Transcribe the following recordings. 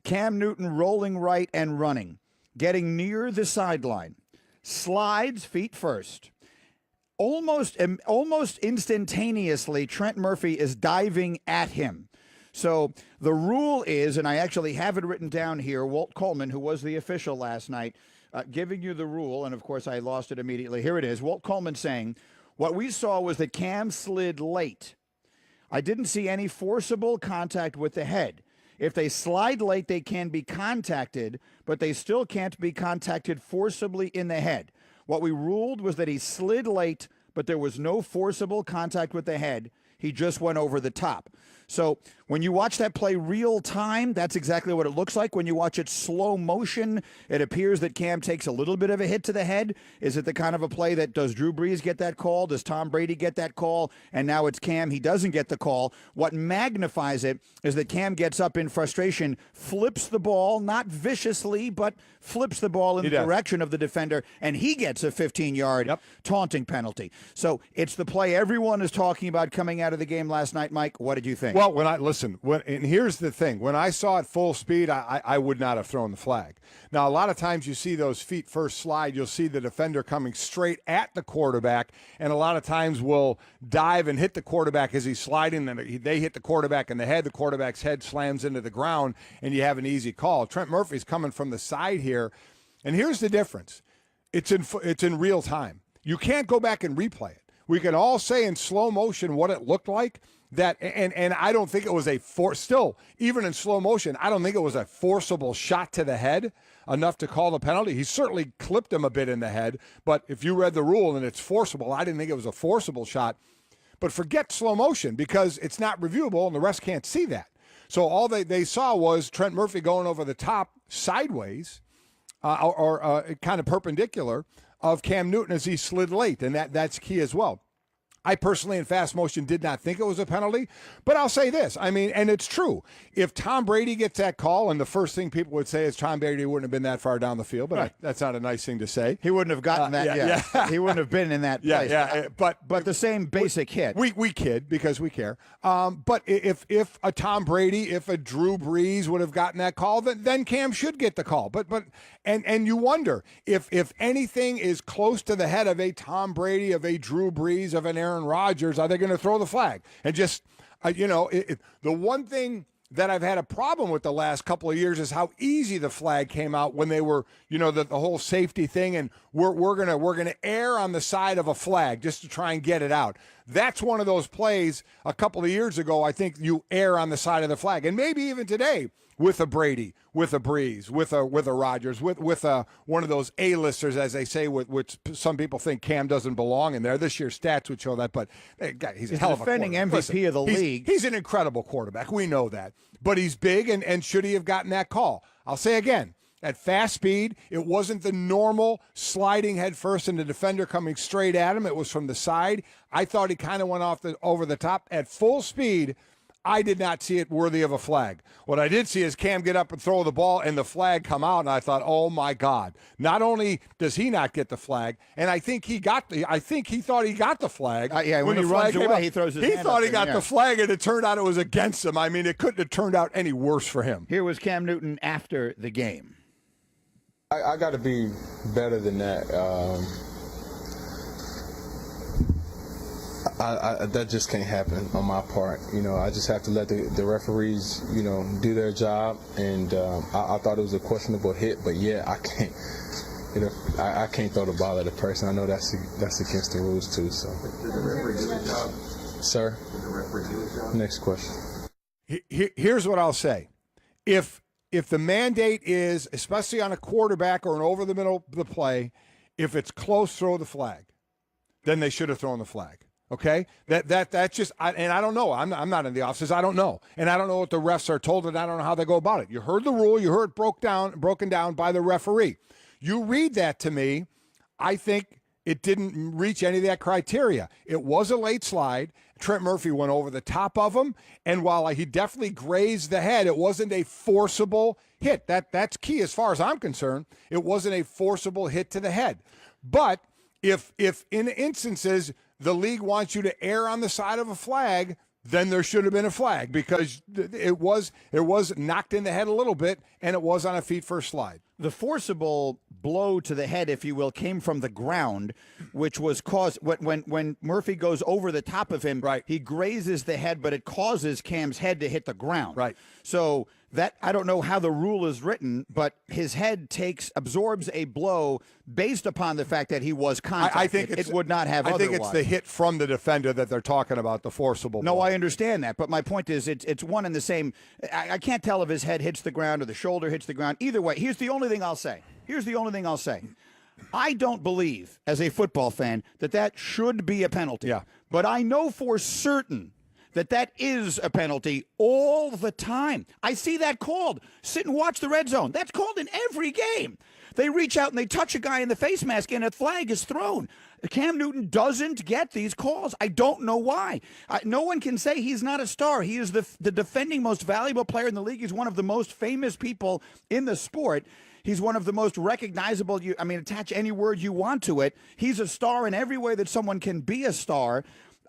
Cam Newton rolling right and running, getting near the sideline, slides feet first. Almost instantaneously, Trent Murphy is diving at him. So the rule is, and I actually have it written down here, Walt Coleman, who was the official last night, giving you the rule, and of course I lost it immediately. Here it is. Walt Coleman saying, what we saw was that Cam slid late. I didn't see any forcible contact with the head. If they slide late, they can be contacted, but they still can't be contacted forcibly in the head. What we ruled was that he slid late, but there was no forcible contact with the head. He just went over the top. So when you watch that play real time, that's exactly what it looks like. When you watch it slow motion, it appears that Cam takes a little bit of a hit to the head. Is it the kind of a play that does Drew Brees get that call? Does Tom Brady get that call? And now it's Cam. He doesn't get the call. What magnifies it is that Cam gets up in frustration, flips the ball, not viciously, but flips the ball in the direction of the defender, and he gets a 15-yard taunting penalty. So it's the play everyone is talking about coming out of the game last night. Mike, what did you think? Well, and here's the thing. When I saw it full speed, I would not have thrown the flag. Now, a lot of times you see those feet first slide, you'll see the defender coming straight at the quarterback, and a lot of times will dive and hit the quarterback as he's sliding, and they hit the quarterback in the head. The quarterback's head slams into the ground, and you have an easy call. Trent Murphy's coming from the side here, and here's the difference. It's in real time. You can't go back and replay it. We can all say in slow motion what it looked like. That and I don't think it was still even in slow motion, I don't think it was a forcible shot to the head enough to call the penalty. He certainly clipped him a bit in the head, but if you read the rule and it's forcible, I didn't think it was a forcible shot. But forget slow motion because it's not reviewable and the rest can't see that. So all they saw was Trent Murphy going over the top sideways or kind of perpendicular of Cam Newton as he slid late, and that's key as well. I personally, in fast motion, did not think it was a penalty, but I'll say this. I mean, and it's true. If Tom Brady gets that call, and the first thing people would say is Tom Brady wouldn't have been that far down the field, but that's not a nice thing to say. He wouldn't have gotten that. Yeah. He wouldn't have been in that place. But the same basic hit. We kid because we care. But if a Tom Brady, if a Drew Brees would have gotten that call, then Cam should get the call. But you wonder if anything is close to the head of a Tom Brady, of a Drew Brees, of an Aaron Rodgers, are they going to throw the flag? And just, the one thing that I've had a problem with the last couple of years is how easy the flag came out when they were, the whole safety thing, and we're gonna err on the side of a flag just to try and get it out. That's one of those plays a couple of years ago. I think you err on the side of the flag, and maybe even today with a Brady, with a Brees, with a Rodgers, with one of those A-listers, as they say, which some people think Cam doesn't belong in there. This year's stats would show that, but he's a hell of a defending MVP of the league. He's an incredible quarterback. We know that. But he's big, and should he have gotten that call? I'll say again, at fast speed, it wasn't the normal sliding head first and the defender coming straight at him. It was from the side. I thought he kind of went over the top. At full speed, I did not see it worthy of a flag. What I did see is Cam get up and throw the ball and the flag come out, and I thought, oh my God. Not only does he not get the flag, and I think he thought he got the flag. When he runs away, he throws his hand up. He thought he got the flag, and it turned out it was against him. I mean, it couldn't have turned out any worse for him. Here was Cam Newton after the game. I got to be better than that. That just can't happen on my part. I just have to let the referees, do their job. And I thought it was a questionable hit, but I can't. I can't throw the ball at a person. I know that's against the rules too. So. Did the referee do the job? Sir. Did the referee do the job? Next question. Here's what I'll say: if the mandate is, especially on a quarterback or an over the middle of the play, if it's close, throw the flag. Then they should have thrown the flag. Okay, that's just, and I don't know. I'm not in the offices. I don't know, and I don't know what the refs are told, and I don't know how they go about it. You heard the rule. You heard it broken down by the referee. You read that to me. I think it didn't reach any of that criteria. It was a late slide. Trent Murphy went over the top of him, and while he definitely grazed the head, it wasn't a forcible hit. That's key as far as I'm concerned. It wasn't a forcible hit to the head. But if in instances the league wants you to err on the side of a flag, then there should have been a flag because it was knocked in the head a little bit, and it was on a feet first slide. The forcible blow to the head, if you will, came from the ground, which was caused when Murphy goes over the top of him. Right. He grazes the head, but it causes Cam's head to hit the ground. Right. So that I don't know how the rule is written, but his head absorbs a blow based upon the fact that he was contacted. I think it would not have. I think otherwise. it's the hit from the defender that they're talking about, the forcible No, blow. I understand that, but my point is it's one and the same. I can't tell if his head hits the ground or the shoulder hits the ground. Either way, here's the only thing I'll say. I don't believe, as a football fan, that should be a penalty. Yeah. But I know for certain that is a penalty all the time. I see that called. Sit and watch the red zone. That's called in every game. They reach out and they touch a guy in the face mask and a flag is thrown. Cam Newton doesn't get these calls. I don't know why. No one can say he's not a star. He is the defending most valuable player in the league. He's one of the most famous people in the sport. He's one of the most recognizable. Attach any word you want to it. He's a star in every way that someone can be a star.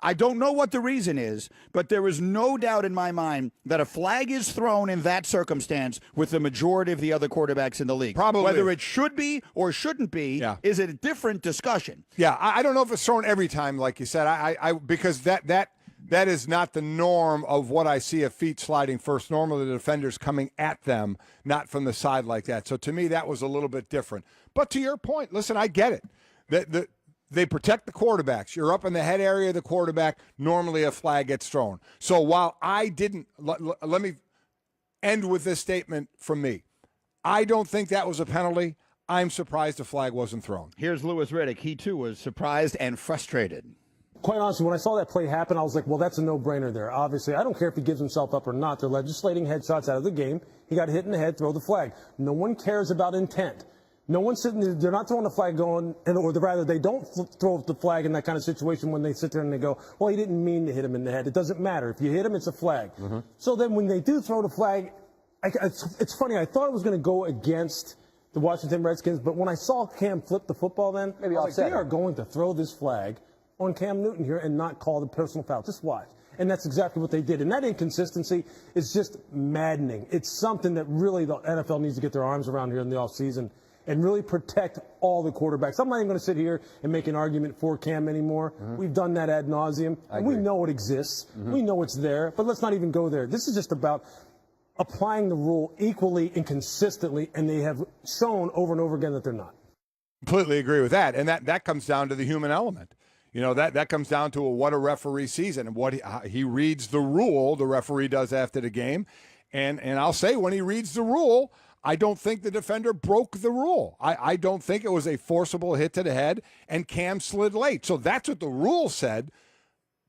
I don't know what the reason is, but there is no doubt in my mind that a flag is thrown in that circumstance with the majority of the other quarterbacks in the league. Probably. Whether it should be or shouldn't be is a different discussion. Yeah, I don't know if it's thrown every time, like you said. I because that is not the norm of what I see of feet sliding first. Normally, the defender's coming at them, not from the side like that. So to me, that was a little bit different. But to your point, listen, I get it. They protect the quarterbacks. You're up in the head area of the quarterback. Normally, a flag gets thrown. So while I didn't, let me end with this statement from me. I don't think that was a penalty. I'm surprised the flag wasn't thrown. Here's Louis Riddick. He, too, was surprised and frustrated. Quite honestly, when I saw that play happen, I was like, well, that's a no-brainer there. Obviously, I don't care if he gives himself up or not. They're legislating headshots out of the game. He got hit in the head, throw the flag. No one cares about intent. No one's sitting there. They're not throwing the flag going, or rather, they don't throw the flag in that kind of situation when they sit there and they go, well, he didn't mean to hit him in the head. It doesn't matter. If you hit him, it's a flag. Mm-hmm. So then when they do throw the flag, it's funny. I thought it was going to go against the Washington Redskins, but when I saw Cam flip the football then, I was like, they are going to throw this flag on Cam Newton here and not call the personal foul. Just watch. And that's exactly what they did. And that inconsistency is just maddening. It's something that really the NFL needs to get their arms around here in the offseason and really protect all the quarterbacks. I'm not even going to sit here and make an argument for Cam anymore. Mm-hmm. We've done that ad nauseum. And we know it exists. Mm-hmm. We know it's there. But let's not even go there. This is just about applying the rule equally and consistently, and they have shown over and over again that they're not. Completely agree with that. And that comes down to the human element. You know, that comes down to what a referee sees and what he reads the rule, the referee does after the game. And I'll say, when he reads the rule, I don't think the defender broke the rule. I don't think it was a forcible hit to the head, and Cam slid late. So that's what the rule said.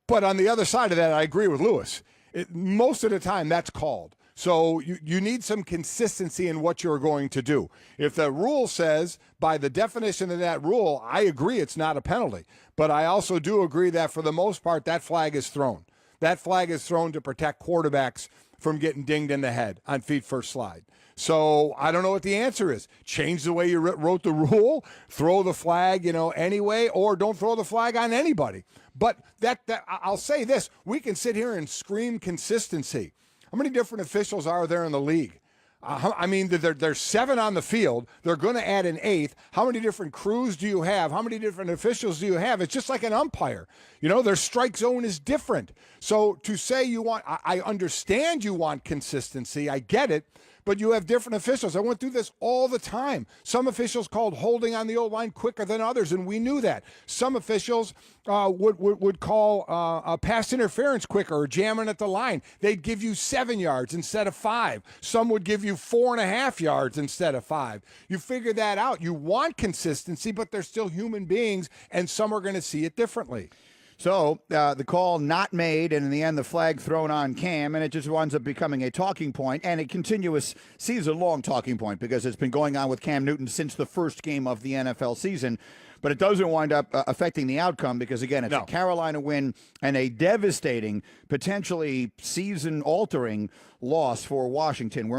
But on the other side of that, I agree with Lewis. Most of the time, that's called. So you need some consistency in what you're going to do. If the rule says, by the definition of that rule, I agree it's not a penalty. But I also do agree that for the most part, that flag is thrown. That flag is thrown to protect quarterbacks from getting dinged in the head on feet first slide. So I don't know what the answer is. Change the way you wrote the rule, throw the flag, anyway, or don't throw the flag on anybody. But that I'll say this, we can sit here and scream consistency. How many different officials are there in the league? There's 7 on the field. They're going to add an 8th. How many different crews do you have? How many different officials do you have? It's just like an umpire. Their strike zone is different. So to say I understand you want consistency. I get it. But you have different officials. I went through this all the time. Some officials called holding on the O-line quicker than others, and we knew that. Some officials would call a pass interference quicker or jamming at the line. They'd give you 7 yards instead of 5. Some would give you 4.5 yards instead of 5. You figure that out. You want consistency, but they're still human beings, and some are going to see it differently. So the call not made, and in the end, the flag thrown on Cam, and it just winds up becoming a talking point, and a continuous season-long talking point, because it's been going on with Cam Newton since the first game of the NFL season. But it doesn't wind up affecting the outcome because, again, it's a Carolina win and a devastating, potentially season-altering loss for Washington.